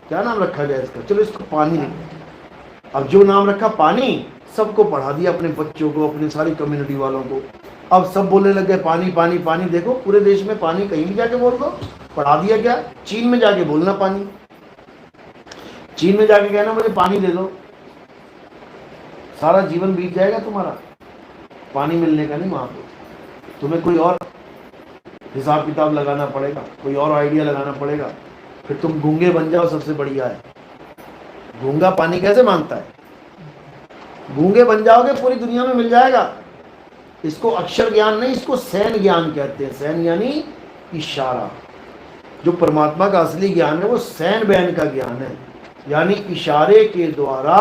क्या नाम रखा जाए इसका, चलो इसको पानी लिखो। अब जो नाम रखा पानी, सबको पढ़ा दिया, अपने बच्चों को, अपनी सारी कम्युनिटी वालों को। अब सब बोलने लग गए पानी पानी पानी। देखो पूरे देश में पानी, कहीं भी जाके बोल दो, पढ़ा दिया। क्या चीन में जाके बोलना पानी, चीन में जाके कहना मुझे पानी दे दो, सारा जीवन बीत जाएगा तुम्हारा, पानी मिलने का नहीं वहां पे। तुम्हें कोई और हिसाब किताब लगाना पड़ेगा, कोई और आइडिया लगाना पड़ेगा, फिर तुम गूंगे बन जाओ, सबसे बढ़िया है। गूंगा पानी कैसे मांगता है, गूंगे बन जाओगे, पूरी दुनिया में मिल जाएगा। इसको अक्षर ज्ञान नहीं, इसको सैन ज्ञान कहते हैं। सैन यानी इशारा। जो परमात्मा का असली ज्ञान है वो सैन बैन का ज्ञान है, यानी इशारे के द्वारा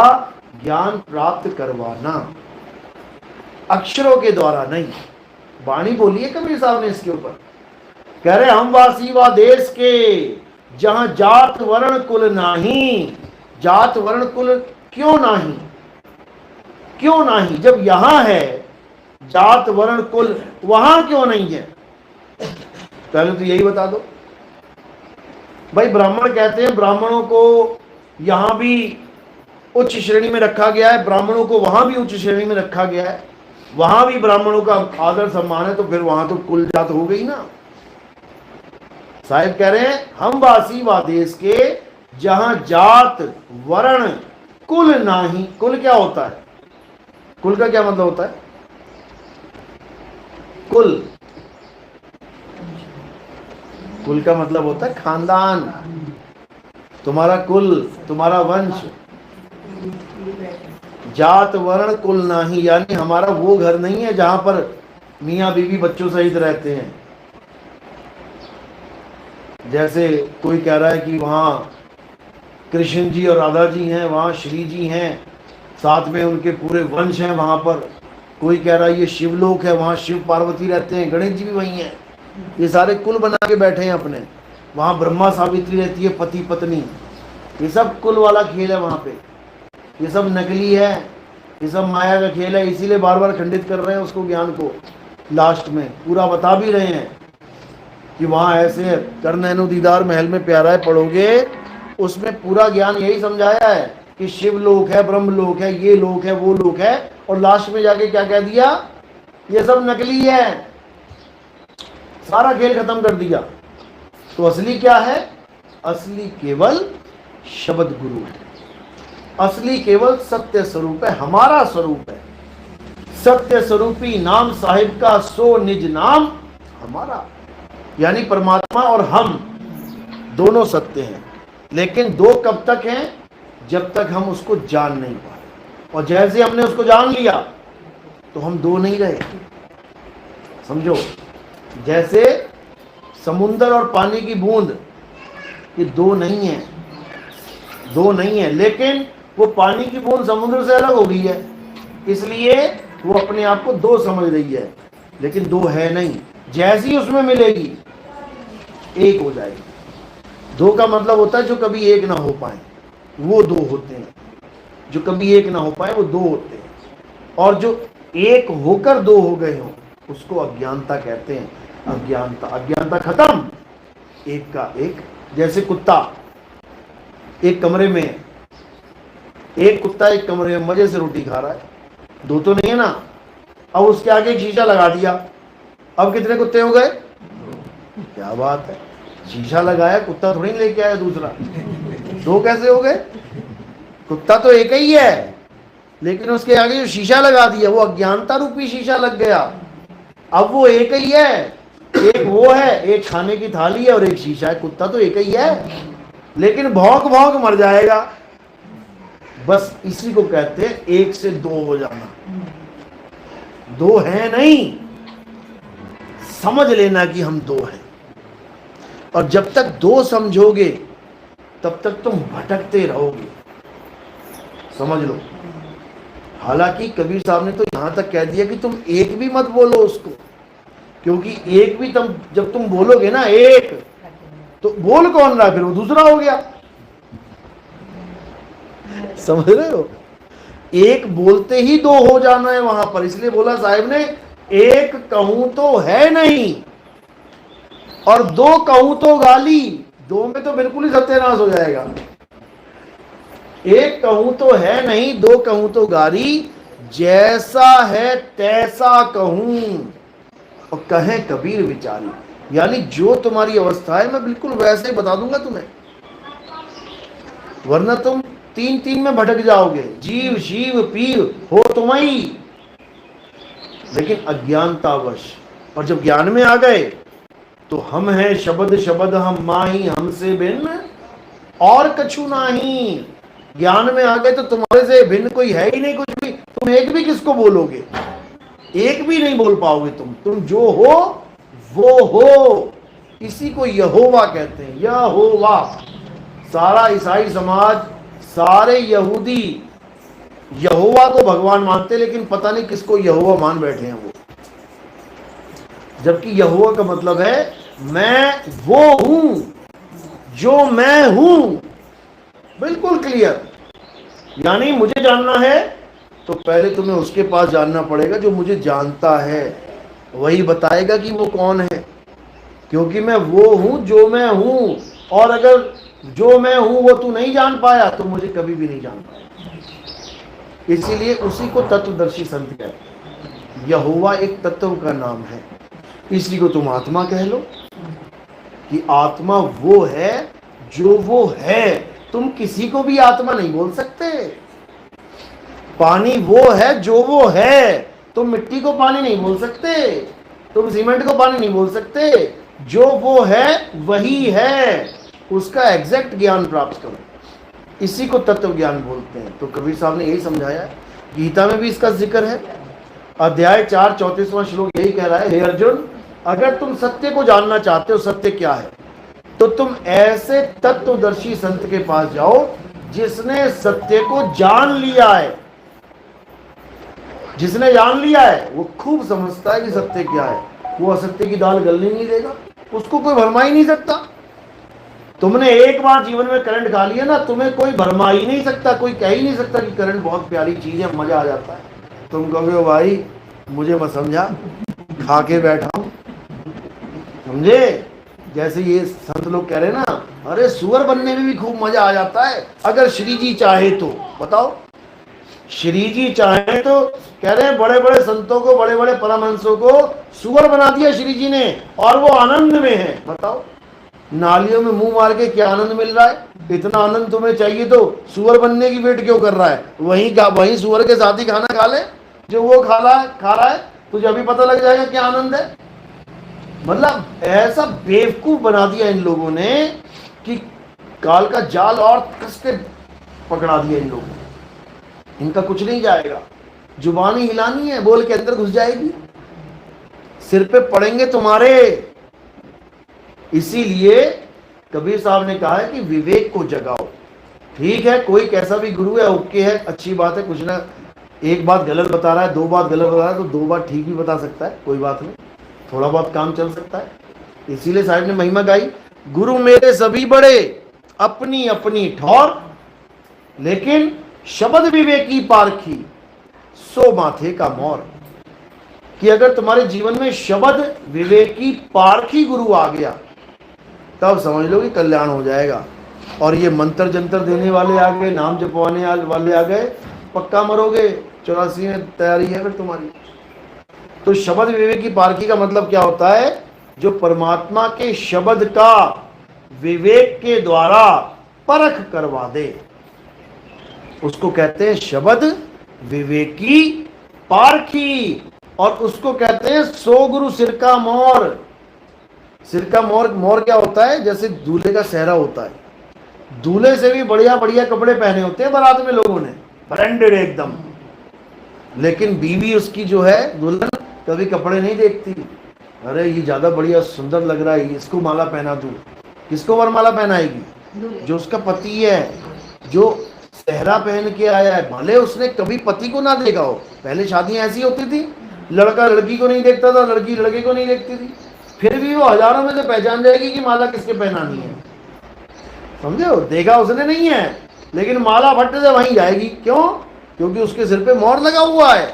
ज्ञान प्राप्त करवाना, अक्षरों के द्वारा नहीं। वाणी बोली है कबीर साहब ने इसके ऊपर, कह रहे हम वासी वा देश के जहां जात वर्ण कुल नाही। जात वर्ण कुल क्यों नहीं, क्यों नहीं, जब यहां है जात वर्ण कुल, वहां क्यों नहीं है? पहले तो यही बता दो भाई। ब्राह्मण कहते हैं, ब्राह्मणों को यहां भी उच्च श्रेणी में रखा गया है, ब्राह्मणों को वहां भी उच्च श्रेणी में रखा गया है, वहां भी ब्राह्मणों का आदर सम्मान है, तो फिर वहां तो कुल जात हो गई ना। साहिब कह रहे हैं हम वासी वा देश के जहां जात वर्ण कुल नाही। कुल क्या होता है, कुल का क्या मतलब होता है? कुल, कुल का मतलब होता है खानदान, तुम्हारा कुल, तुम्हारा वंश। जात वर्ण कुल नाही, यानी हमारा वो घर नहीं है जहां पर मियाँ बीवी बच्चों सहित रहते हैं। जैसे कोई कह रहा है कि वहां कृष्ण जी और राधा जी हैं, वहां श्री जी हैं, साथ में उनके पूरे वंश हैं वहां पर। कोई कह रहा है ये शिवलोक है, वहां शिव पार्वती रहते हैं, गणेश जी भी वहीं हैं। ये सारे कुल बना के बैठे हैं अपने। वहां ब्रह्मा सावित्री रहती है, पति पत्नी। ये सब कुल वाला खेल है वहां पे। ये सब नकली है, ये सब माया का खेल है, इसीलिए बार बार खंडित कर रहे हैं उसको, ज्ञान को। लास्ट में पूरा बता भी रहे हैं कि वहां ऐसे कर नैनो दीदार महल में प्यारा है, पढ़ोगे उसमें पूरा ज्ञान यही समझाया है कि शिव लोक है, ब्रह्म लोक है, ये लोक है, वो लोक है। और लास्ट में जाके क्या कह दिया, ये सब नकली है, सारा खेल खत्म कर दिया। तो असली क्या है? असली केवल शब्द गुरु है, असली केवल सत्य स्वरूप है, हमारा स्वरूप है। सत्य स्वरूपी नाम साहिब का, सो निज नाम हमारा। यानी परमात्मा और हम दोनों सत्य हैं, लेकिन दो कब तक हैं? जब तक हम उसको जान नहीं पाए। और जैसे हमने उसको जान लिया तो हम दो नहीं रहे। समझो, जैसे समुंदर और पानी की बूंद, ये दो नहीं है, दो नहीं है, लेकिन वो पानी की बूंद समुद्र से अलग हो गई है, इसलिए वो अपने आप को दो समझ रही है, लेकिन दो है नहीं। जैसी उसमें मिलेगी एक हो जाएगी। दो का मतलब होता है जो कभी एक ना हो पाए, वो दो होते हैं। जो कभी एक ना हो पाए वो दो होते हैं, और जो एक होकर दो हो गए हो उसको अज्ञानता कहते हैं। अज्ञानता, अज्ञानता खत्म, एक का एक। जैसे कुत्ता एक कमरे में, एक कुत्ता एक कमरे में मजे से रोटी खा रहा है, दो तो नहीं है ना। अब उसके आगे एक शीशा लगा दिया, अब कितने कुत्ते हो गए? क्या बात है, शीशा लगाया, कुत्ता थोड़ी लेके आया दूसरा, दो कैसे हो गए? कुत्ता तो एक ही है, लेकिन उसके आगे जो शीशा लगा दिया वो अज्ञानता रूपी शीशा लग गया। अब वो एक ही है, एक वो है, एक खाने की थाली है और एक शीशा है। कुत्ता तो एक ही है, लेकिन भौंक भौंक मर जाएगा। बस इसी को कहते हैं एक से दो हो जाना। दो है नहीं, समझ लेना कि हम दो हैं। और जब तक दो समझोगे तब तक तुम भटकते रहोगे, समझ लो। हालांकि कबीर साहब ने तो यहां तक कह दिया कि तुम एक भी मत बोलो उसको, क्योंकि एक भी तुम जब तुम बोलोगे ना एक, तो बोल कौन रहा है? फिर वो दूसरा हो गया। समझ रहे हो? एक बोलते ही दो हो जाना है वहां पर, इसलिए बोला साहिब ने एक कहूं तो है नहीं और दो कहूं तो गाली। दो में तो बिल्कुल ही सत्यानाश हो जाएगा। एक कहूं तो है नहीं, दो कहूं तो गारी, जैसा है तैसा कहूं और कहे कबीर विचारी। यानी जो तुम्हारी अवस्था है मैं बिल्कुल वैसे ही बता दूंगा तुम्हें, वरना तुम तीन तीन में भटक जाओगे। जीव शिव पीव हो तुम ही, लेकिन अज्ञानतावश। और जब ज्ञान में आ गए तो हम हैं शब्द शब्द हम माही, हमसे भिन्न और कछु नाही। ज्ञान में आ गए तो तुम्हारे से भिन्न कोई है ही नहीं कुछ भी। तुम एक भी किसको बोलोगे? एक भी नहीं बोल पाओगे। तुम जो हो वो हो। इसी को यहोवा कहते हैं, यहोवा। सारा ईसाई समाज, सारे यहूदी यहोवा को भगवान मानते, लेकिन पता नहीं किसको यहोवा मान बैठे हैं वो। जबकि यहोवा का मतलब है मैं वो हूं जो मैं हूं। बिल्कुल क्लियर। यानी मुझे जानना है तो पहले तुम्हें उसके पास जानना पड़ेगा जो मुझे जानता है, वही बताएगा कि वो कौन है। क्योंकि मैं वो हूं जो मैं हूं, और अगर जो मैं हूं वो तू नहीं जान पाया तो मुझे कभी भी नहीं जान पाया। इसीलिए उसी को तत्वदर्शी संत कहते हैं। यहोवा एक तत्व का नाम है। इसी को तुम आत्मा कह लो कि आत्मा वो है जो वो है। तुम किसी को भी आत्मा नहीं बोल सकते। पानी वो है जो वो है। तुम मिट्टी को पानी नहीं बोल सकते, तुम सीमेंट को पानी नहीं बोल सकते। जो वो है वही है, उसका एग्जैक्ट ज्ञान प्राप्त करो। इसी को तत्व ज्ञान बोलते हैं। तो कबीर साहब ने यही समझाया। गीता में भी इसका जिक्र है। अध्याय 4 34वां श्लोक यही कह रहा है, हे अर्जुन, अगर तुम सत्य को जानना चाहते हो, सत्य क्या है, तो तुम ऐसे तत्वदर्शी संत के पास जाओ जिसने सत्य को जान लिया है। जिसने जान लिया है वो खूब समझता है कि सत्य क्या है। वो असत्य की दाल गलने नहीं देगा, उसको कोई भरमा ही नहीं सकता। तुमने एक बार जीवन में करंट खा लिया ना, तुम्हें कोई भरमा ही नहीं सकता, कोई कह ही नहीं सकता कि करंट बहुत प्यारी चीज है, मजा आ जाता है। तुम कहोगे भाई मुझे मत समझा, खा के बैठा हूं, समझे। जैसे ये संत लोग कह रहे हैं ना, अरे सुअर बनने में भी खूब मजा आ जाता है अगर श्री जी चाहे तो। बताओ, श्री जी चाहे तो कह रहे हैं बड़े बड़े संतों को, बड़े बड़े परमहंसों को सुअर बना दिया श्री जी ने, और वो आनंद में है। बताओ, नालियों में मुंह मार के क्या आनंद मिल रहा है? इतना आनंद तुम्हें चाहिए तो सुअर बनने की वेट क्यों कर रहा है? वहीं सुअर के साथ ही खाना खा ले जो वो खा रहा है, तुझे अभी पता लग जाएगा क्या आनंद है। मतलब ऐसा बेवकूफ बना दिया इन लोगों ने कि काल का जाल और कसके पकड़ा दिया इन लोगों ने। इनका कुछ नहीं जाएगा, जुबान ही हिलानी है, बोल के अंदर घुस जाएगी, सिर पे पड़ेंगे तुम्हारे। इसीलिए कबीर साहब ने कहा है कि विवेक को जगाओ। ठीक है, कोई कैसा भी गुरु है, ओके है, अच्छी बात है, कुछ ना एक बात गलत बता रहा है, दो बात गलत बता रहा है तो दो बात ठीक भी बता सकता है, कोई बात नहीं, थोड़ा बहुत काम चल सकता है। इसीलिए साहब ने महिमा गाई, गुरु मेरे सभी बड़े अपनी अपनी ठौर, लेकिन शब्द विवेकी पारखी सो माथे का मोर। कि अगर तुम्हारे जीवन में शब्द विवेकी पारखी गुरु आ गया तब समझ लो कि कल्याण हो जाएगा। और ये मंत्र जंतर देने वाले आ गए, नाम जपवाने वाले आ गए, पक्का मरोगे। 84 में तैयारी है फिर तुम्हारी। तो शब्द विवेकी पारखी का मतलब क्या होता है? जो परमात्मा के शब्द का विवेक के द्वारा परख करवा दे, उसको कहते हैं शब्द विवेकी पारखी। और उसको कहते हैं सो गुरु सिर का मोर। सिर का मोर क्या होता है? जैसे दूल्हे का सेहरा होता है, दूल्हे से भी बढ़िया बढ़िया कपड़े पहने होते हैं बारात में लोगों ने, ब्रांडेड एकदम, लेकिन बीवी उसकी जो है दुल्हन कभी कपड़े नहीं देखती। अरे ये ज्यादा बढ़िया सुंदर लग रहा है, इसको माला पहना दूं। किसको वरमाला पहनाएगी? जो उसका पति है, जो सेहरा पहन के आया है। भले उसने कभी पति को ना देखा हो, पहले शादियां ऐसी होती थी, लड़का लड़की को नहीं देखता था, लड़की लड़के को नहीं देखती थी, फिर भी वो हजारों में से पहचान जाएगी कि माला किसके पहनानी है। समझे हो? देखा उसने नहीं है, लेकिन माला फट से वहीं जाएगी। क्यों? क्योंकि उसके सिर पे मोर लगा हुआ है,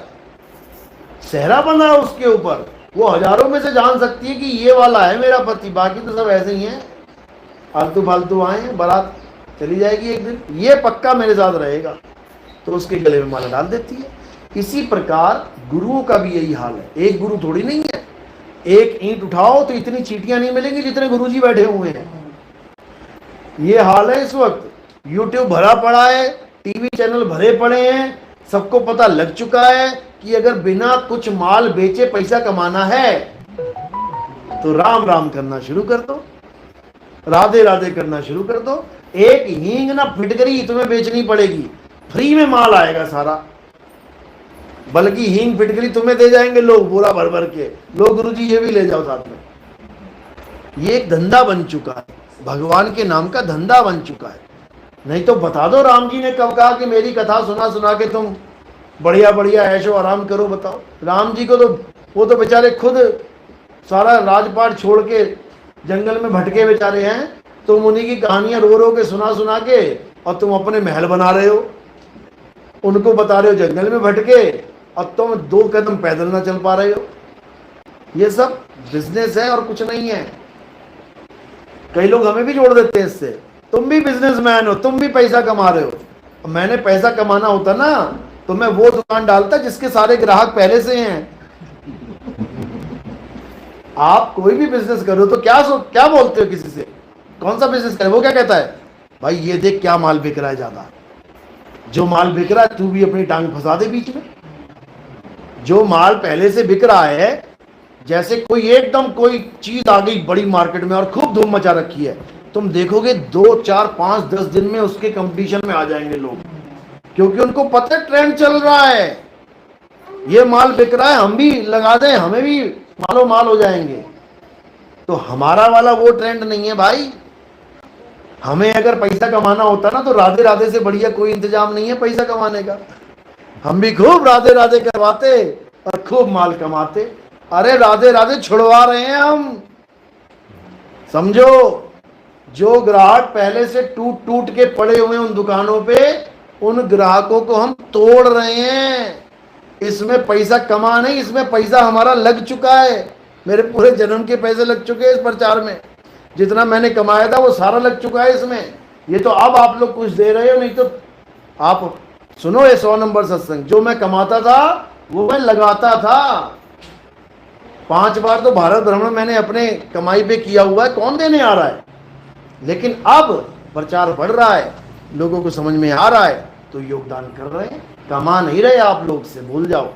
सेहरा बना है उसके ऊपर। वो हजारों में से जान सकती है कि ये वाला है मेरा पति, बाकी तो सब ऐसे ही हैं, आलतू फालतू आए हैं बारात। चली जाएगी एक दिन, ये पक्का मेरे साथ रहेगा, तो उसके गले में माला डाल देती है। इसी प्रकार गुरुओं का भी यही हाल है। एक गुरु थोड़ी नहीं है, एक ईंट उठाओ तो इतनी चींटियां नहीं मिलेंगी जितने गुरुजी बैठे हुए हैं। ये हाल है इस वक्त। यूट्यूब भरा पड़ा है, टीवी चैनल भरे पड़े हैं, सबको पता लग चुका है कि अगर बिना कुछ माल बेचे पैसा कमाना है तो राम राम करना शुरू कर दो, राधे राधे करना शुरू कर दो। एक हींग ना फिटकरी तुम्हें बेचनी पड़ेगी, फ्री में माल आएगा सारा, बल्कि हींग फिटकरी तुम्हें दे जाएंगे लोग बोरा भर भर के, लो गुरुजी ये भी ले जाओ साथ में। ये एक धंधा बन चुका है, भगवान के नाम का धंधा बन चुका है। नहीं तो बता दो राम जी ने कब कहा कि मेरी कथा सुना सुना के तुम बढ़िया बढ़िया ऐशो आराम करो, बताओ। राम जी को तो वो तो बेचारे खुद सारा राजपाट छोड़ के जंगल में भटके बेचारे हैं, तुम उन्हीं की कहानियां रो रो के सुना सुना के और तुम अपने महल बना रहे हो, उनको बता रहे हो जंगल में भटके और तुम 2 कदम पैदल ना चल पा रहे हो। ये सब बिजनेस है और कुछ नहीं है। कई लोग हमें भी जोड़ देते हैं इससे, तुम भी बिजनेसमैन हो, तुम भी पैसा कमा रहे हो। मैंने पैसा कमाना होता ना तो मैं वो दुकान डालता जिसके सारे ग्राहक पहले से हैं। आप कोई भी बिजनेस करो तो क्या बोलते हो किसी से, कौन सा बिजनेस करे, वो क्या कहता है, भाई ये देख क्या माल बिक रहा है ज्यादा, जो माल बिक रहा है तू भी अपनी टांग फंसा दे बीच में। जो माल पहले से बिक रहा है, जैसे कोई एकदम कोई चीज आ गई बड़ी मार्केट में और खूब धूम मचा रखी है, तुम देखोगे 2, 4, 5, 10 दिन में उसके कंपटीशन में आ जाएंगे लोग, क्योंकि उनको पता है ट्रेंड चल रहा है, ये माल बिक रहा है, हम भी लगा दें, हमें भी मालो माल हो जाएंगे। तो हमारा वाला वो ट्रेंड नहीं है भाई। हमें अगर पैसा कमाना होता ना तो राधे राधे से बढ़िया कोई इंतजाम नहीं है पैसा कमाने का। हम भी खूब राधे राधे करवाते और खूब माल कमाते। अरे राधे राधे छुड़वा रहे हैं हम, समझो। जो ग्राहक पहले से टूट टूट के पड़े हुए उन दुकानों पे, उन ग्राहकों को हम तोड़ रहे हैं। इसमें पैसा कमा नहीं, इसमें पैसा हमारा लग चुका है। मेरे पूरे जन्म के पैसे लग चुके हैं इस प्रचार में, जितना मैंने कमाया था वो सारा लग चुका है इसमें। ये तो अब आप लोग कुछ दे रहे हो, नहीं तो आप सुनो ये 100 नंबर सत्संग, जो मैं कमाता था वो मैं लगाता था। 5 बार तो भारत भ्रमण मैंने अपने कमाई पे किया हुआ है, कौन देने आ रहा है। लेकिन अब प्रचार बढ़ रहा है, लोगों को समझ में आ रहा है तो योगदान कर रहे हैं, कमा नहीं रहे आप लोग से, भूल जाओ।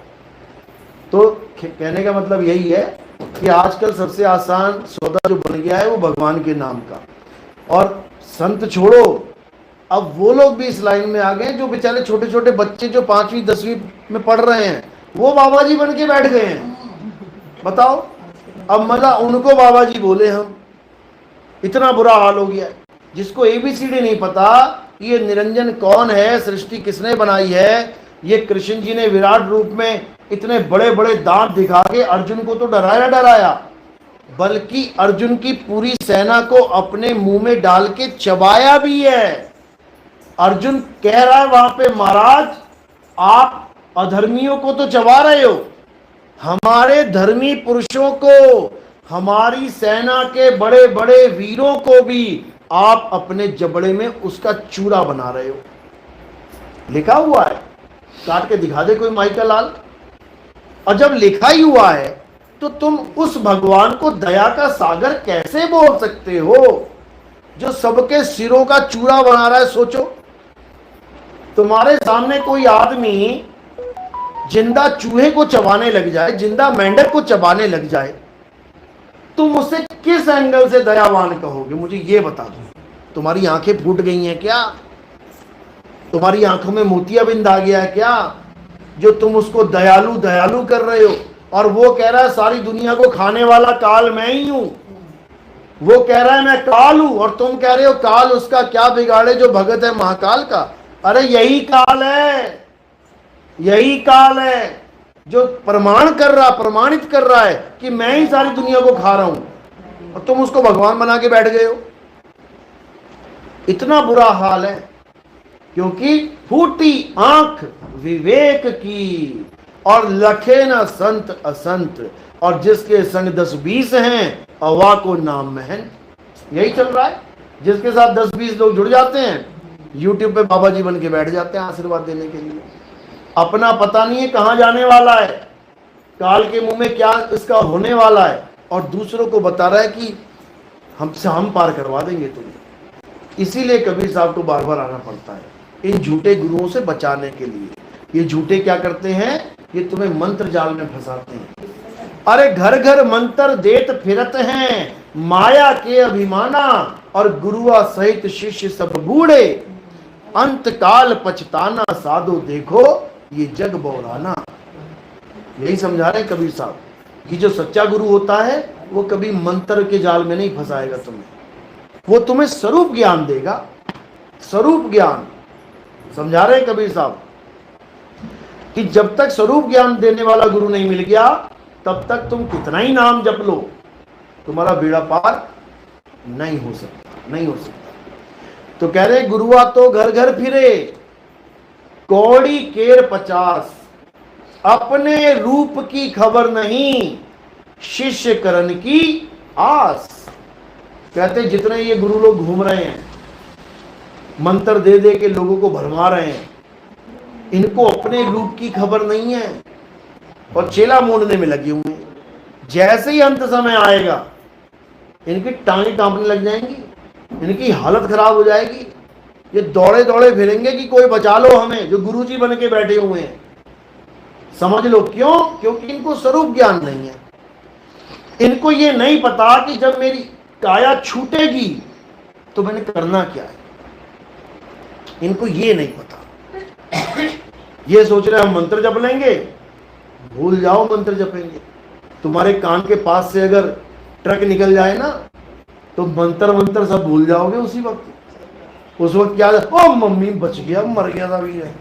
तो कहने का मतलब यही है कि आजकल सबसे आसान सौदा जो बन गया है वो भगवान के नाम का। और संत छोड़ो, अब वो लोग भी इस लाइन में आ गए जो बेचारे छोटे छोटे बच्चे जो 5वीं 10वीं में पढ़ रहे हैं, वो बाबा जी बन के बैठ गए हैं। बताओ, अब मजा उनको बाबा जी बोले हम, इतना बुरा हाल हो गया। जिसको ABCD नहीं पता, ये निरंजन कौन है, सृष्टि किसने बनाई है, ये कृष्ण जी ने विराट रूप में इतने बड़े बड़े दांत दिखा के अर्जुन को तो डराया, बल्कि अर्जुन की पूरी सेना को अपने मुंह में डाल के चबाया भी है। अर्जुन कह रहा है वहां पे, महाराज आप अधर्मियों को तो चबा रहे हो, हमारे धर्मी पुरुषों को, हमारी सेना के बड़े बड़े वीरों को भी आप अपने जबड़े में उसका चूरा बना रहे हो। लिखा हुआ है, काट के दिखा दे कोई माई का लाल। और जब लिखा ही हुआ है तो तुम उस भगवान को दया का सागर कैसे बोल सकते हो जो सबके सिरों का चूरा बना रहा है। सोचो, तुम्हारे सामने कोई आदमी जिंदा चूहे को चबाने लग जाए, जिंदा मेंढक को चबाने लग जाए, तुम उसे किस एंगल से दयावान कहोगे, मुझे ये बता दो। तुम्हारी आंखें फूट गई हैं क्या? तुम्हारी आंखों में मोतियाबिंद आ गया है क्या, जो तुम उसको दयालु दयालु कर रहे हो? और वो कह रहा है सारी दुनिया को खाने वाला काल मैं ही हूं। वो कह रहा है मैं काल हूं, और तुम कह रहे हो काल उसका क्या बिगाड़े जो भगत है महाकाल का। अरे यही काल है, यही काल है जो प्रमाणित कर रहा है कि मैं ही सारी दुनिया को खा रहा हूं, और तुम उसको भगवान बना के बैठ गए हो। इतना बुरा हाल है, क्योंकि फूटी आंख विवेक की, और लखे न संत असंत, और जिसके संग 10-20 हैं अवा को नाम महन। यही चल रहा है, जिसके साथ 10-20 लोग जुड़ जाते हैं यूट्यूब पे बाबा जी बन के बैठ जाते हैं आशीर्वाद देने के लिए। अपना पता नहीं है कहाँ जाने वाला है, काल के मुंह में क्या इसका होने वाला है, और दूसरों को बता रहा है कि हमसे हम पार करवा देंगे तुम्हें। इसीलिए कबीर साहब को बार बार आना पड़ता है इन झूठे गुरुओं से बचाने के लिए। ये झूठे क्या करते हैं, ये तुम्हें मंत्र जाल में फंसाते हैं। अरे घर घर मंत्र देत फिरत हैं, माया के अभिमाना, और गुरुआ सहित शिष्य सब बूढ़े, अंत काल पछताना, साधो देखो ये जग बौराना। यही समझा रहे हैं कबीर साहब कि जो सच्चा गुरु होता है वो कभी मंत्र के जाल में नहीं फंसाएगा तुम्हें, वो तुम्हें स्वरूप ज्ञान देगा। स्वरूप ज्ञान समझा रहे हैं कबीर साहब कि जब तक स्वरूप ज्ञान देने वाला गुरु नहीं मिल गया तब तक तुम कितना ही नाम जप लो, तुम्हारा बेड़ा पार नहीं हो सकता, नहीं हो सकता। तो कह रहे गुरुआ तो घर घर फिरे, कौड़ी केर 50, अपने रूप की खबर नहीं, शिष्य करण की आस। कहते जितने ये गुरु लोग घूम रहे हैं, मंत्र दे दे के लोगों को भरमा रहे हैं, इनको अपने रूप की खबर नहीं है और चेला मोड़ने में लगे हुए हैं। जैसे ही अंत समय आएगा इनकी टांगें कांपने लग जाएंगी, इनकी हालत खराब हो जाएगी, ये दौड़े दौड़े फिरेंगे कि कोई बचा लो हमें, जो गुरुजी बन के बैठे हुए हैं। समझ लो क्यों? क्योंकि इनको स्वरूप ज्ञान नहीं है। इनको ये नहीं पता कि जब मेरी काया छूटेगी तो मैंने करना क्या है, इनको ये नहीं पता। ये सोच रहे हम मंत्र जप लेंगे, भूल जाओ मंत्र जपेंगे। तुम्हारे कान के पास से अगर ट्रक निकल जाए ना तो मंत्र सब भूल जाओगे उसी वक्त। उस वक्त क्या, ओ मम्मी बच गया, मर गया था भी है,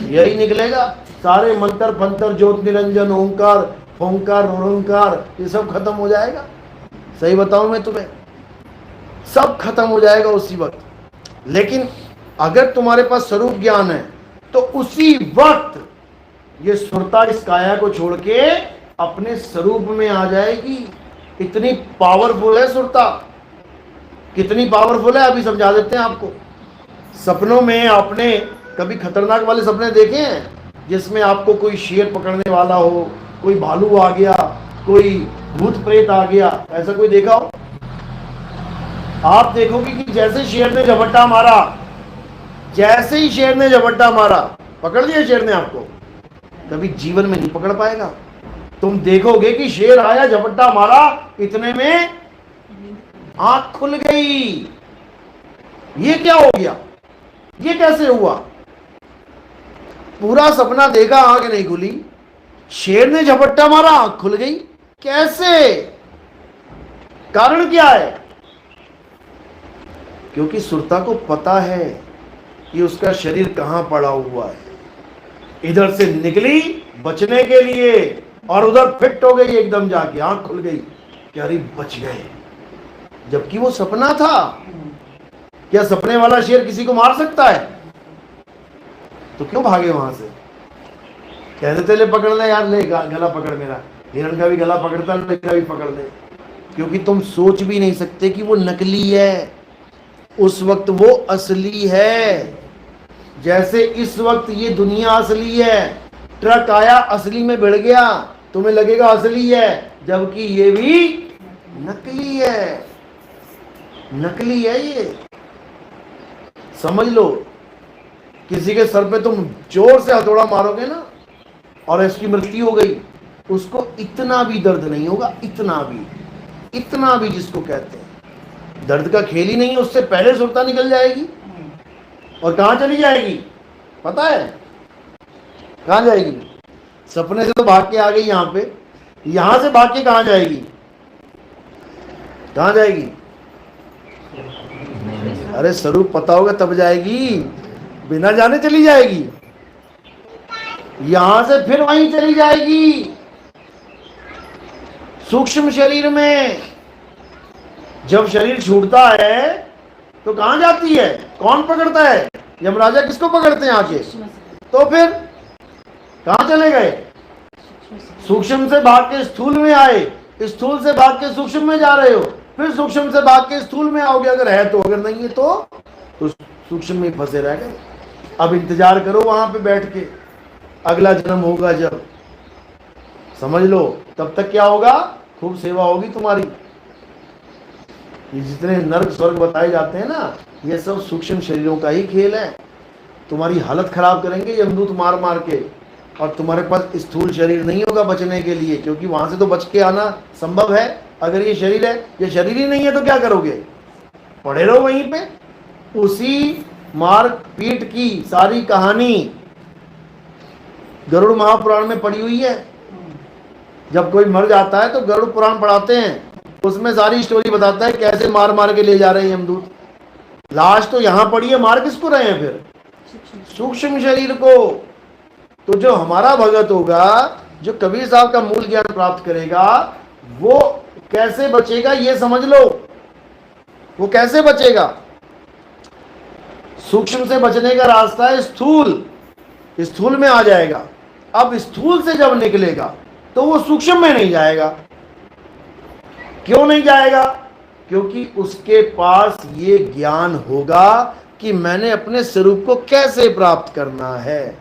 यही निकलेगा। सारे मंत्र फंतर ज्योत निरंजन ओंकार ओंकार ओंकार ये सब खत्म हो जाएगा। सही बताऊं मैं तुम्हें, सब खत्म हो जाएगा उसी वक्त। लेकिन अगर तुम्हारे पास स्वरूप ज्ञान है तो उसी वक्त ये सुरता इस काया को छोड़ के अपने स्वरूप में आ जाएगी। इतनी पावरफुल है सुरता, कितनी पावरफुल है अभी समझा देते हैं आपको। सपनों में आपने कभी खतरनाक वाले सपने देखे हैं जिसमें आपको कोई शेर पकड़ने वाला हो, कोई भालू आ गया, कोई भूत प्रेत आ गया, ऐसा कोई देखा हो? आप देखोगे कि जैसे शेर ने झपट्टा मारा, जैसे ही शेर ने झपट्टा मारा, पकड़ लिया शेर ने आपको, कभी जीवन में नहीं पकड़ पाएगा। तुम देखोगे कि शेर आया, झपट्टा मारा, इतने में आंख खुल गई। ये क्या हो गया, ये कैसे हुआ? पूरा सपना देखा, आंख नहीं खुली, शेर ने झपट्टा मारा, आंख खुल गई। कैसे? कारण क्या है? क्योंकि सुरता को पता है कि उसका शरीर कहां पड़ा हुआ है। इधर से निकली बचने के लिए और उधर फिट हो गई एकदम, जाके आंख खुल गई कि अरे बच गए, जबकि वो सपना था। क्या सपने वाला शेर किसी को मार सकता है? तो क्यों भागे वहां से? कह देते ले पकड़ ले यार, ले गला पकड़, मेरा हिरण का भी गला पकड़ता, मेरा भी पकड़ ले। क्योंकि तुम सोच भी नहीं सकते कि वो नकली है, उस वक्त वो असली है। जैसे इस वक्त ये दुनिया असली है, ट्रक आया असली में भिड़ गया, तुम्हें लगेगा असली है, जबकि ये भी नकली है, नकली है ये। समझ लो, किसी के सर पे तुम जोर से हथौड़ा मारोगे ना और इसकी मृत्यु हो गई, उसको इतना भी दर्द नहीं होगा, इतना भी जिसको कहते हैं दर्द का खेल ही नहीं है। उससे पहले सुरता निकल जाएगी और कहां चली जाएगी पता है? कहां जाएगी? सपने से तो भाग के आ गई यहां पे, यहां से भाग के कहां जाएगी? कहां जाएगी? अरे स्वरूप पता होगा तब जाएगी, बिना जाने चली जाएगी। यहां से फिर वहीं चली जाएगी सूक्ष्म शरीर में। जब शरीर छूटता है तो कहां जाती है? कौन पकड़ता है? यमराजा किसको पकड़ते हैं आके? तो फिर कहां चले गए? सूक्ष्म से भाग के स्थूल में आए, स्थूल से भाग के सूक्ष्म में जा रहे हो, फिर सूक्ष्म से भाग के स्थूल में आओगे अगर है तो, अगर नहीं है तो सूक्ष्म में फंसे रह गए। अब इंतजार करो वहां पे बैठ के, अगला जन्म होगा जब, समझ लो, तब तक क्या होगा, खूब सेवा होगी तुम्हारी। ये जितने नर्क स्वर्ग बताए जाते हैं ना, ये सब सूक्ष्म शरीरों का ही खेल है। तुम्हारी हालत खराब करेंगे यमदूत मार मार के, और तुम्हारे पास स्थूल शरीर नहीं होगा बचने के लिए, क्योंकि वहां से तो बच के आना संभव है। अगर ये शरीर है, ये शरीर ही नहीं है तो क्या करोगे, पड़े रहो वहीं पे। उसी मार पीट की सारी कहानी गरुड़ महापुराण में पड़ी हुई है। जब कोई मर जाता है तो गरुड़ पुराण पढ़ाते हैं, उसमें सारी स्टोरी बताता है कैसे मार मार के ले जा रहे हैं यमदूत। लाश तो यहां पड़ी है, मार किसको रहे हैं फिर, सूक्ष्म शरीर को। तो जो हमारा भगत होगा, जो कबीर साहब का मूल ज्ञान प्राप्त करेगा, वो कैसे बचेगा ये समझ लो। वो कैसे बचेगा, सूक्ष्म से बचने का रास्ता है स्थूल, स्थूल में आ जाएगा। अब स्थूल से जब निकलेगा तो वो सूक्ष्म में नहीं जाएगा। क्यों नहीं जाएगा, क्योंकि उसके पास ये ज्ञान होगा कि मैंने अपने स्वरूप को कैसे प्राप्त करना है।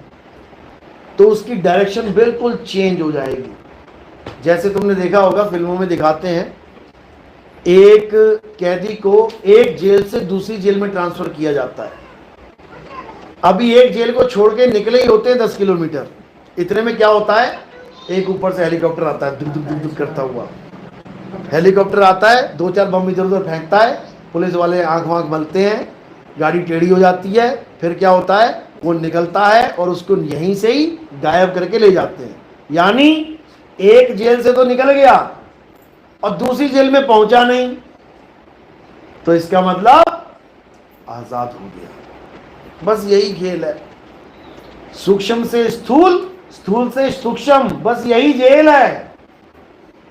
तो उसकी डायरेक्शन बिल्कुल चेंज हो जाएगी। जैसे तुमने देखा होगा फिल्मों में दिखाते हैं, एक कैदी को एक जेल से दूसरी जेल में ट्रांसफर किया जाता है। अभी एक जेल को छोड़ के निकले ही होते हैं 10 किलोमीटर, इतने में क्या होता है, एक ऊपर से हेलीकॉप्टर आता है, दुक दुक दुक दुक करता हुआ हेलीकॉप्टर आता है, 2-4 बम इधर उधर फेंकता है, पुलिस वाले आंख वाँख मलते हैं, गाड़ी टेढ़ी हो जाती है। फिर क्या होता है, वो निकलता है और उसको यहीं से ही गायब करके ले जाते हैं। यानी एक जेल से तो निकल गया और दूसरी जेल में पहुंचा नहीं, तो इसका मतलब आजाद हो गया। बस यही खेल है, सूक्ष्म से स्थूल, स्थूल से सूक्ष्म, बस यही जेल है।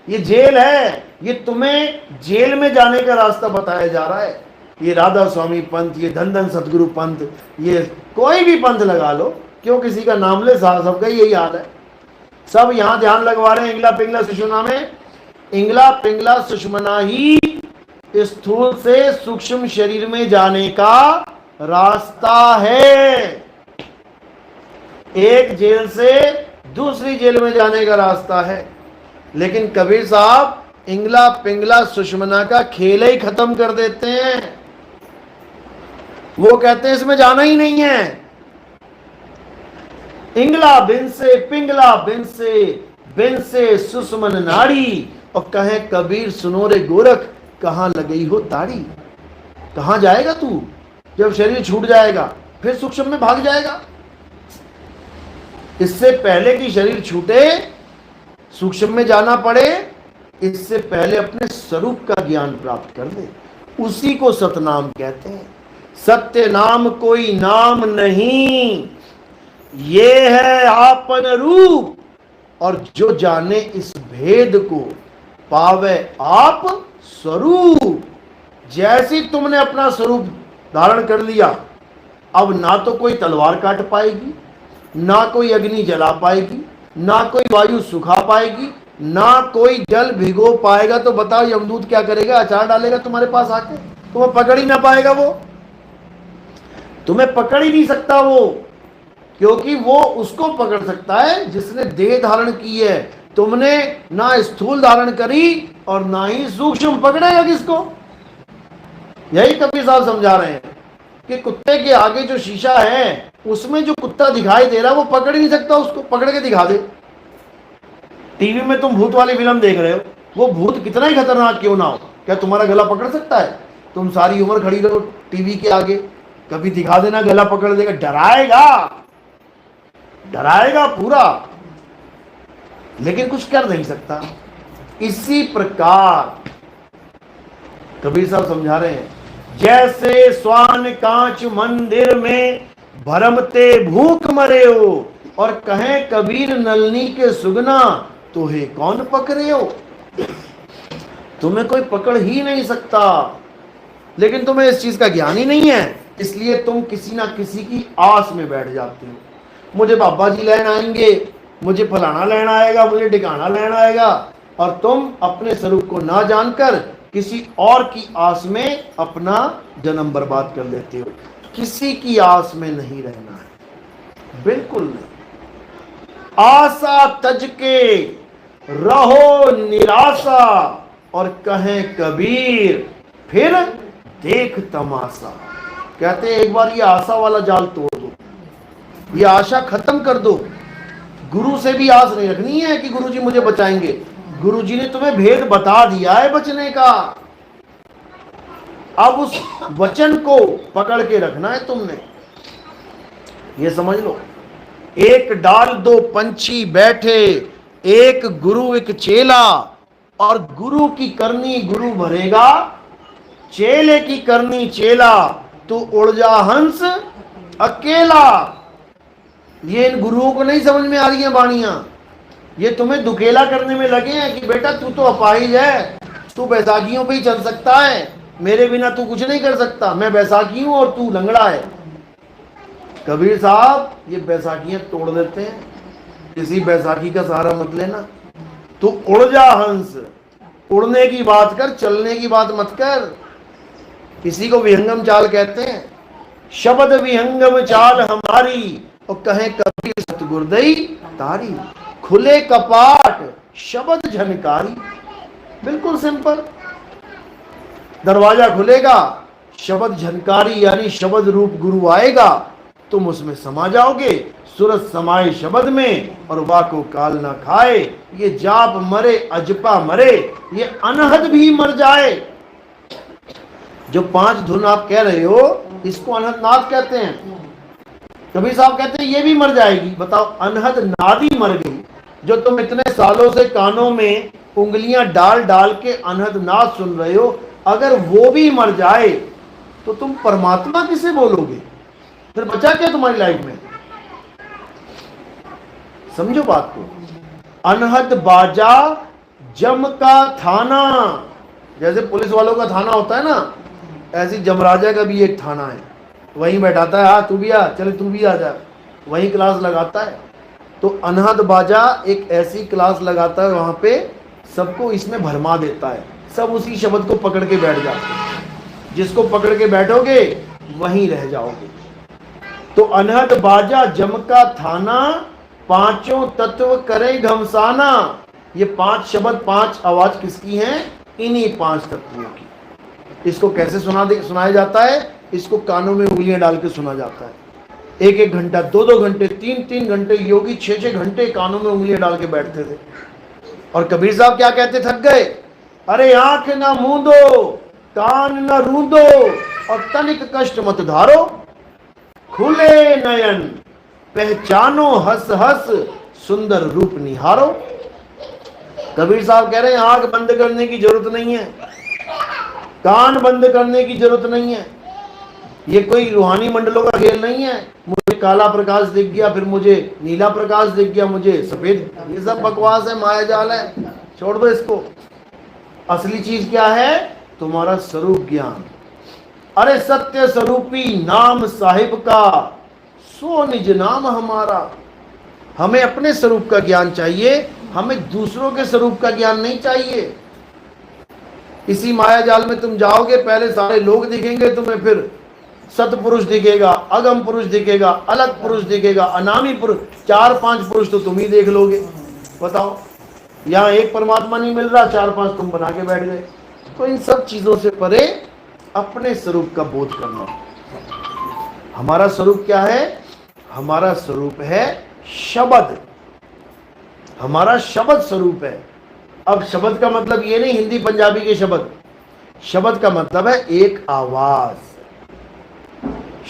ये जेल है, ये तुम्हें जेल में जाने का रास्ता बताया जा रहा है। ये राधा स्वामी पंथ, ये धन धन सतगुरु पंथ, ये कोई भी पंथ लगा लो, क्यों किसी का नाम ले, सबका यही हाल है। सब यहां ध्यान लगवा रहे हैं इंगला पिंगला सुषुम्ना में। इंगला पिंगला सुषुम्ना ही स्थूल से सूक्ष्म शरीर में जाने का रास्ता है। एक जेल से दूसरी जेल में जाने का रास्ता है। लेकिन कबीर साहब इंगला पिंगला सुषुम्ना का खेल ही खत्म कर देते हैं। वो कहते हैं इसमें जाना ही नहीं है। इंगला बिन से पिंगला बिन से सुषुम्न नाड़ी, और कहे कबीर सुनो रे गोरख, कहां लगई हो ताड़ी। कहां जाएगा तू, जब शरीर छूट जाएगा फिर सूक्ष्म में भाग जाएगा। इससे पहले कि शरीर छूटे, सूक्ष्म में जाना पड़े, इससे पहले अपने स्वरूप का ज्ञान प्राप्त कर ले। उसी को सतनाम कहते हैं। सत्य नाम कोई नाम नहीं, ये है आपन रूप, और जो जाने इस भेद को पावे आप स्वरूप। जैसी तुमने अपना स्वरूप धारण कर लिया, अब ना तो कोई तलवार काट पाएगी, ना कोई अग्नि जला पाएगी, ना कोई वायु सुखा पाएगी, ना कोई जल भिगो पाएगा। तो बताओ यमदूत क्या करेगा, अचार डालेगा तुम्हारे पास आके, तुम्हें पकड़ ही ना पाएगा। वो तुम्हें पकड़ ही नहीं सकता वो, क्योंकि वो उसको पकड़ सकता है जिसने देह धारण की है। तुमने ना स्थूल धारण करी और ना ही सूक्ष्म, पकड़ेगा किसको। यही कबीर साहब समझा रहे हैं कि कुत्ते के आगे जो शीशा है, उसमें जो कुत्ता दिखाई दे रहा है वो पकड़ ही नहीं सकता, उसको पकड़ के दिखा दे। टीवी में तुम भूत वाली फिल्म देख रहे हो, वो भूत कितना ही खतरनाक क्यों ना हो, क्या तुम्हारा गला पकड़ सकता है। तुम सारी उम्र खड़ी रहो टीवी के आगे, कभी दिखा देना गला पकड़ देगा, डराएगा पूरा, लेकिन कुछ कर नहीं सकता। इसी प्रकार कबीर साहब समझा रहे हैं, जैसे स्वान कांच मंदिर में भरमते भूख मरे हो, और कहें कबीर नलनी के सुगना, तो हे कौन पकड़े हो। तुम्हें कोई पकड़ ही नहीं सकता, लेकिन तुम्हें इस चीज का ज्ञान ही नहीं है, इसलिए तुम किसी ना किसी की आस में बैठ जाते हो। मुझे बाबा जी लेना आएंगे, मुझे फलाना लेना आएगा, मुझे ठिकाना लेना आएगा, और तुम अपने स्वरूप को ना जानकर किसी और की आस में अपना जन्म बर्बाद कर लेते हो। किसी की आस में नहीं रहना है, बिल्कुल नहीं। आशा तज के रहो निराशा, और कहें कबीर फिर देख तमाशा। कहते हैं एक बार ये आशा वाला जाल तोड़ दो, ये आशा खत्म कर दो। गुरु से भी आस नहीं रखनी है कि गुरुजी मुझे बचाएंगे। गुरुजी ने तुम्हें भेद बता दिया है बचने का, अब उस वचन को पकड़ के रखना है तुमने। ये समझ लो, एक डाल दो पंछी बैठे, एक गुरु एक चेला, और गुरु की करनी गुरु भरेगा, चेले की करनी चेला, तू उड़ जा हंस अकेला। ये इन गुरुओं को नहीं समझ में आ रही है वाणियां, ये तुम्हें दुकेला करने में लगे हैं कि बेटा तू तो अपाहिज है, तू बैसाखियों पे ही चल सकता है, मेरे बिना तू कुछ नहीं कर सकता, मैं बैसाखी हूं और तू लंगड़ा है। कबीर साहब ये बैसाखियां तोड़ देते हैं, किसी बैसाखी का सहारा मत लेना। तू उड़ जा हंस, उड़ने की बात कर, चलने की बात मत कर। इसी को विहंगम चाल कहते हैं। शब्द विहंगम चाल हमारी, और कहें कबीर सतगुरदई तारी। खुले कपाट शब्द झनकारी, बिल्कुल सिंपल। दरवाजा खुलेगा, शब्द झनकारी यानी शब्द रूप गुरु आएगा, तुम उसमें समा जाओगे। सूरज समाए शब्द में, और वाको काल ना खाए। ये जाप मरे अजपा मरे, ये अनहद भी मर जाए। जो 5 धुन आप कह रहे हो, इसको अनहद नाद कहते हैं। कबीर साहब कहते हैं ये भी मर जाएगी। बताओ, अनहद नादी मर गई। जो तुम इतने सालों से कानों में उंगलियां डाल डाल के अनहद नाद सुन रहे हो, अगर वो भी मर जाए तो तुम परमात्मा किसे बोलोगे? फिर बचा क्या तुम्हारी लाइफ में? समझो बात को। अनहद बाजा जम का थाना, जैसे पुलिस वालों का थाना होता है ना, ऐसी जमराजा का भी एक थाना है। वहीं बैठाता है, हाँ तू भी आ, चले तू भी आ जा, वहीं क्लास लगाता है। तो अनहद बाजा एक ऐसी क्लास लगाता है, वहां पे सबको इसमें भरमा देता है, सब उसी शब्द को पकड़ के बैठ जाते हैं। जिसको पकड़ के बैठोगे वहीं रह जाओगे। तो अनहद बाजा जमका थाना, पांचों तत्व करे घमसाना। ये 5 शब्द 5 आवाज किसकी हैं? इन्हीं 5 तत्वों की। इसको कैसे सुनाया जाता है? इसको कानों में उंगलियां डाल के सुना जाता है। 1-1 घंटा, 2-2 घंटे, 3-3 घंटे, योगी 6-6 घंटे कानों में उंगलियां डाल के बैठते थे। और कबीर साहब क्या कहते? थक गए, अरे आंख ना मूंदो, कान न रूंदो, और तनिक कष्ट मत धारो, खुले नयन पहचानो हंस हंस, सुंदर रूप निहारो। कबीर साहब कह रहे हैं आंख बंद करने की जरूरत नहीं है, कान बंद करने की जरूरत नहीं है। ये कोई रूहानी मंडलों का खेल नहीं है। मुझे काला प्रकाश दिख गया, फिर मुझे नीला प्रकाश दिख गया, मुझे सफेद, ये सब बकवास है, माया जाल है, छोड़ दो इसको। असली चीज क्या है? तुम्हारा स्वरूप ज्ञान। अरे सत्य स्वरूपी नाम साहिब का, सो निज नाम हमारा। हमें अपने स्वरूप का ज्ञान चाहिए, हमें दूसरों के स्वरूप का ज्ञान नहीं चाहिए। इसी माया जाल में तुम जाओगे, पहले सारे लोग दिखेंगे तुम्हें, फिर सतपुरुष दिखेगा, अगम पुरुष दिखेगा, अलग पुरुष दिखेगा, अनामी पुरुष, 4-5 पुरुष तो तुम ही देख लोगे। बताओ, यहाँ एक परमात्मा नहीं मिल रहा, 4-5 तुम बना के बैठ गए। तो इन सब चीजों से परे अपने स्वरूप का बोध करना। हमारा स्वरूप क्या है? हमारा स्वरूप है शब्द। हमारा शब्द स्वरूप है। अब शब्द का मतलब ये नहीं हिंदी पंजाबी के शब्द। शब्द का मतलब है एक आवाज,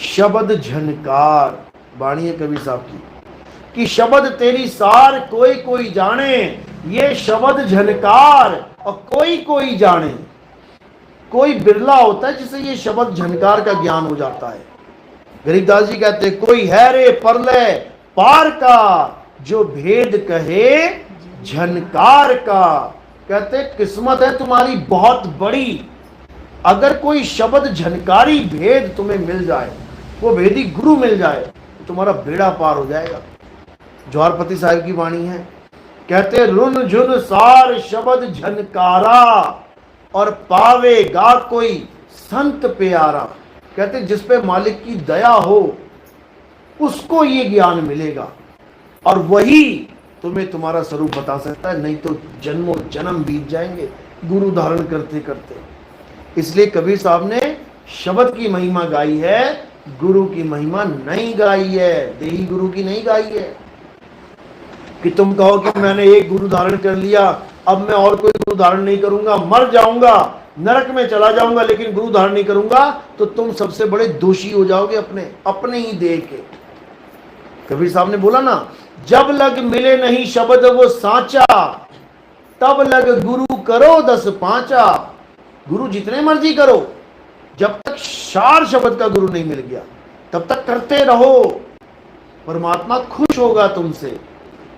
शब्द झनकार। वाणी है कबीर साहब की कि शब्द तेरी सार कोई कोई जाने, ये शब्द झनकार और कोई कोई जाने। कोई बिरला होता है जिसे ये शब्द झनकार का ज्ञान हो जाता है। गरीबदास जी कहते हैं कोई है रे परलय पार का, जो भेद कहे झनकार का। कहते किस्मत है तुम्हारी बहुत बड़ी, अगर कोई शब्द झनकारी भेद तुम्हें मिल जाए, वो भेदी गुरु मिल जाए, तो तुम्हारा बेड़ा पार हो जाएगा। जवाहरपति साहब की वाणी है, कहते रुन झुन सार शब्द झनकारा, और पावेगा कोई संत प्यारा। कहते जिस पे मालिक की दया हो उसको ये ज्ञान मिलेगा, और वही तुम्हें तुम्हारा स्वरूप बता सकता है, नहीं तो जन्मों जन्म बीत जाएंगे गुरु धारण करते करते। इसलिए कबीर साहब ने शब्द की महिमा गाई है, गुरु की महिमा नहीं गाई है, देही गुरु की नहीं गाई है। कि तुम कहो कि मैंने एक गुरु धारण कर लिया, अब मैं और कोई गुरु धारण नहीं करूंगा, मर जाऊंगा, नरक में चला जाऊंगा, लेकिन गुरु धारण नहीं करूंगा, तो तुम सबसे बड़े दोषी हो जाओगे अपने ही देह के। कबीर साहब ने बोला ना, जब लग मिले नहीं शब्द वो साचा, तब लग गुरु करो 10 पांचा। गुरु जितने मर्जी करो, जब तक सार शब्द का गुरु नहीं मिल गया तब तक करते रहो। परमात्मा खुश होगा तुमसे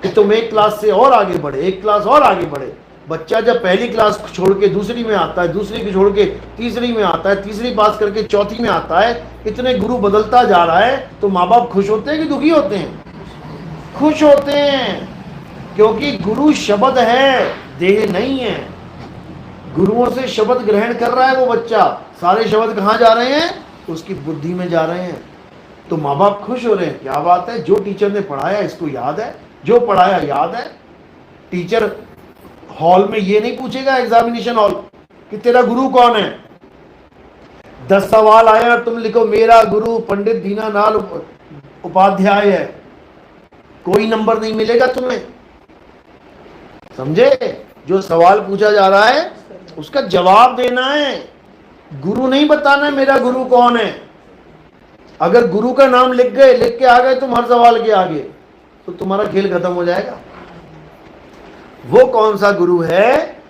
कि तुम एक क्लास से और आगे बढ़े, एक क्लास और आगे बढ़े। बच्चा जब पहली क्लास छोड़ के दूसरी में आता है, दूसरी की छोड़ के तीसरी में आता है, तीसरी पास करके चौथी में आता है, इतने गुरु बदलता जा रहा है, तो माँ बाप खुश होते हैं कि दुखी होते हैं? खुश होते हैं, क्योंकि गुरु शब्द है, देह नहीं है। गुरुओं से शब्द ग्रहण कर रहा है वो बच्चा, सारे शब्द कहाँ जा रहे हैं? उसकी बुद्धि में जा रहे हैं। तो माँ बाप खुश हो रहे हैं, क्या बात है, जो टीचर ने पढ़ाया इसको याद है, जो पढ़ाया याद है। टीचर हॉल में ये नहीं पूछेगा, एग्जामिनेशन हॉल, कि तेरा गुरु कौन है। 10 सवाल आया, तुम लिखो मेरा गुरु पंडित दीनानाथ उपाध्याय है, कोई नंबर नहीं मिलेगा तुम्हें। समझे? जो सवाल पूछा जा रहा है उसका जवाब देना है, गुरु नहीं बताना है मेरा गुरु कौन है। अगर गुरु का नाम लिख के आ गए तुम हर सवाल के आगे, तो तुम्हारा खेल खत्म हो जाएगा। वो कौन सा गुरु है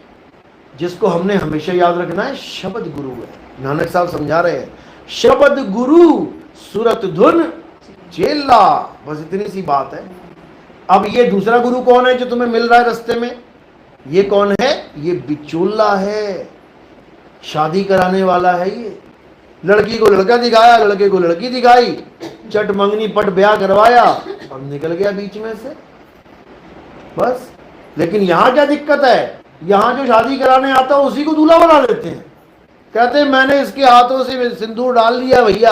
जिसको हमने हमेशा याद रखना है? शब्द गुरु है। नानक साहब समझा रहे हैं, शब्द गुरु सुरत धुन चेला, बस इतनी सी बात है। अब ये दूसरा गुरु कौन है जो तुम्हें मिल रहा है रास्ते में? ये कौन है? ये बिचौला है, शादी कराने वाला है। ये लड़की को लड़का दिखाया, लड़के को लड़की दिखाई, चट मंगनी पट ब्याह करवाया और निकल गया बीच में से, बस। लेकिन यहाँ क्या दिक्कत है? यहाँ जो शादी कराने आता है उसी को दूल्हा बना देते हैं। कहते हैं मैंने इसके हाथों से सिंदूर डाल लिया भैया,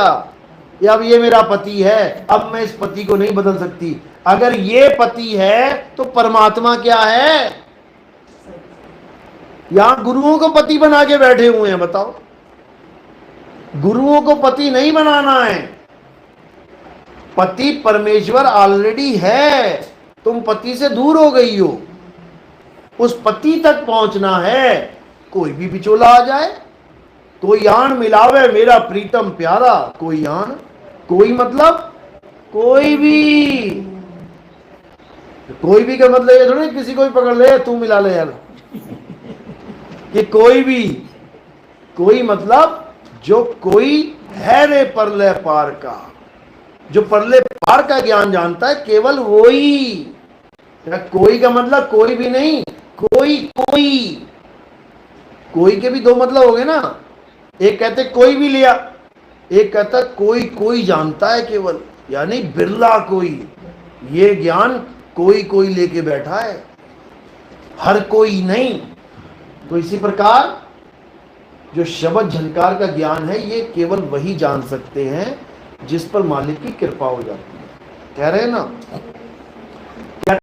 अब ये मेरा पति है, अब मैं इस पति को नहीं बदल सकती। अगर ये पति है तो परमात्मा क्या है? यहां गुरुओं को पति बना के बैठे हुए हैं। बताओ, गुरुओं को पति नहीं बनाना है, पति परमेश्वर ऑलरेडी है, तुम पति से दूर हो गई हो, उस पति तक पहुंचना है। कोई भी बिचौला आ जाए, कोई यान मिलावे मेरा प्रीतम प्यारा, कोई यान, कोई मतलब कोई भी का मतलब ये थोड़ी किसी को भी पकड़ ले तू मिला ले यार, कि कोई भी, कोई मतलब जो कोई है रे परले पार का, जो परले पार का ज्ञान जानता है, केवल वो ही। कोई का मतलब कोई भी नहीं, कोई के भी 2 मतलब हो गए ना। एक कहते कोई भी लिया, एक कहता कोई जानता है केवल, यानी बिरला कोई। ये ज्ञान कोई लेके बैठा है, हर कोई नहीं। तो इसी प्रकार जो शब्द झनकार का ज्ञान है, ये केवल वही जान सकते हैं जिस पर मालिक की कृपा हो जाती है। कह रहे हैं ना।